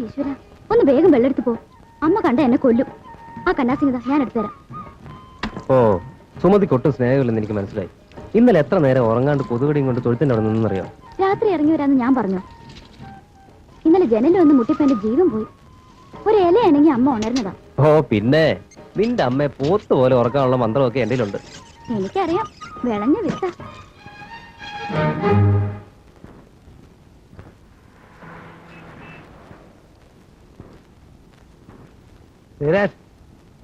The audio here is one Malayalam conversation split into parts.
ഈശ്വര, ഒന്ന് വേഗം വെള്ളെടുത്ത് പോ. അമ്മ കണ്ട എന്നെ കൊല്ലും. ആ കന്നാസിംഗത ഞാൻ എടുത്തുതരാം. ഓ, സുമതിക്ക് ഒട്ടും സ്നേഹമില്ലെന്ന് എനിക്ക് മനസ്സിലായി. ഇന്നലെ എത്ര നേരം ഉറങ്ങാണ്ട് കൊതുകടിയും കൊണ്ട് തൊഴുത്തിന്റെ അവിടെ നിന്നറിയോ? രാത്രി ഇറങ്ങി വരാന്ന് ഞാൻ പറഞ്ഞു. ഇന്നലെ ജനലിൽ ഒന്ന് മുട്ടിപ്പോ എന്റെ ജീവൻ പോയി. ഒരു ഇലയാണെങ്കിൽ അമ്മ ഉണർന്നതാ. ഓ പിന്നെ, നിന്റെ അമ്മയെ പോത്ത് പോലെ ഉറക്കാനുള്ള മന്ത്രമൊക്കെ എന്റെ ഉണ്ട്. എനിക്കറിയാം, വിളഞ്ഞ വിത്ത.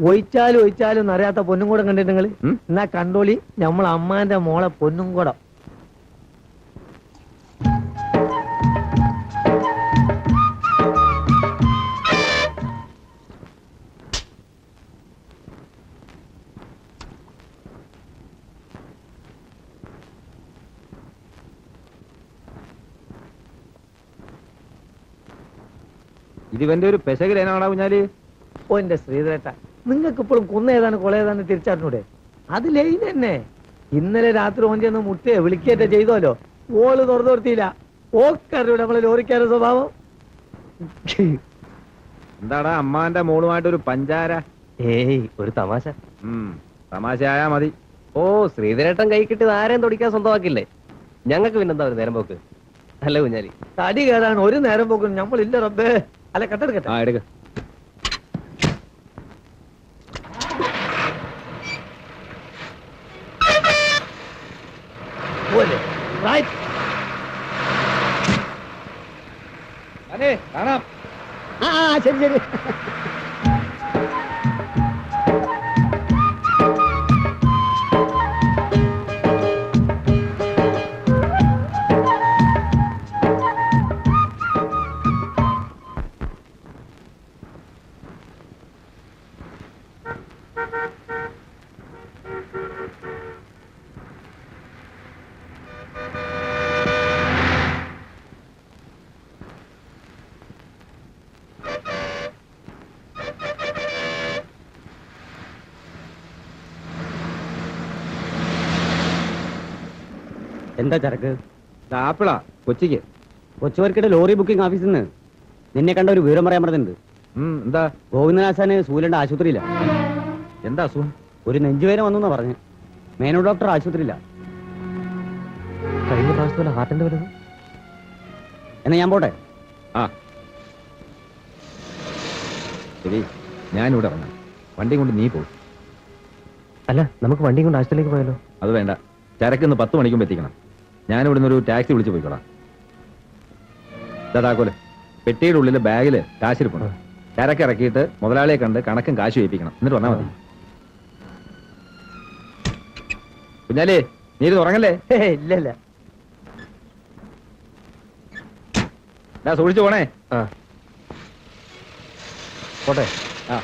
ഒഴിച്ചാലും ഒഴിച്ചാലും അറിയാത്ത പൊന്നും കൂടെ കണ്ടിട്ട് നിങ്ങള് എന്നാ കണ്ടോളി, നമ്മളെ അമ്മാന്റെ മോളെ പൊന്നും കൂടം. ഇതിവന്റെ ഒരു പെശകരനാടാ കുഞ്ഞാല്. ഓ എന്റെ ശ്രീധരേട്ട, നിങ്ങൾക്ക് ഇപ്പോഴും കുന്ന ഏതാണ് കൊല ഏതാണ് തിരിച്ചറിഞ്ഞൂടെ? അത് ലൈൻ തന്നെ. ഇന്നലെ രാത്രി ഓഞ്ചെന്ന് മുട്ടയെ വിളിക്കേറ്റ ചെയ്തോലോ. ഓള് തുറന്നു നിർത്തിയില്ല. ഓക്കറിയൂടെ നമ്മളെ ലോറിക്കാരുടെ സ്വഭാവം. എന്താടാ അമ്മാന്റെ മോളുമായിട്ട് ഒരു പഞ്ചാര? ഏയ്, ഒരു തമാശ. തമാശയായാ മതി. ഓ, ശ്രീധരേട്ടൻ കൈ കിട്ടിയത് ആരെയും തൊടിക്കാൻ സ്വന്തമാക്കില്ലേ? ഞങ്ങൾക്ക് പിന്നെന്താ ഒരു നേരം പോക്ക് അല്ലേ കുഞ്ഞാലി? തടി കേടാണ്, ഒരു നേരം പോക്കും നമ്മളില്ല റബ്ബേ. അല്ല കട്ടെടുക്കട്ടെ. എടുക്ക. കാണാം. ശരി ശരി. എന്താ ചരക്ക്? ആപ്പിളാ കൊച്ചിക്ക്. കൊച്ചുവർക്കിടെ ലോറി ബുക്കിംഗ് ഓഫീസിൽ നിന്ന് നിന്നെ കണ്ട ഒരു വിവരം പറയാൻ പറഞ്ഞിട്ടുണ്ട്. എന്താ? ഗോവിന്ദനാശാന് സൂര്യന്റെ ആശുപത്രിയില്ല. എന്താ അസുഖം? ഒരു നെഞ്ചുവേദന വന്നു പറഞ്ഞു. മേനോ ഡോക്ടർ ആശുപത്രിയില്ല. കഴിഞ്ഞ പ്രാവശ്യത്തെ ഹാർട്ടിന്റെ വരുന്നത്. എന്നാ ഞാൻ പോട്ടെ. ശരി, ഞാനിവിടെ ഇറങ്ങാം. വണ്ടി കൊണ്ട് നീ പോകും. അല്ല, നമുക്ക് വണ്ടിയും കൊണ്ട് ആശുപത്രിയിലേക്ക് പോയാലോ? അത് വേണ്ട, ചരക്കിന്ന് 10 മണിക്കും എത്തിക്കണം. ഞാനിവിടുന്ന് ഒരു ടാക്സി വിളിച്ച് പോയിക്കോളാം. താക്കോല് പെട്ടിയുടെ ഉള്ളിലെ ബാഗില് കാശിരിപ്പുണ്ട്. ചരക്ക് ഇറക്കിയിട്ട് മുതലാളിയെ കണ്ട് കണക്കും കാശും ഏൽപ്പിക്കണം. എന്നിട്ട് വന്നാൽ മതി. കുഞ്ഞാലേ, നീ ഇത് ഉറങ്ങല്ലേ? ഇല്ലല്ല. സൂക്ഷിച്ചു പോണേ. പോട്ടെ. ആ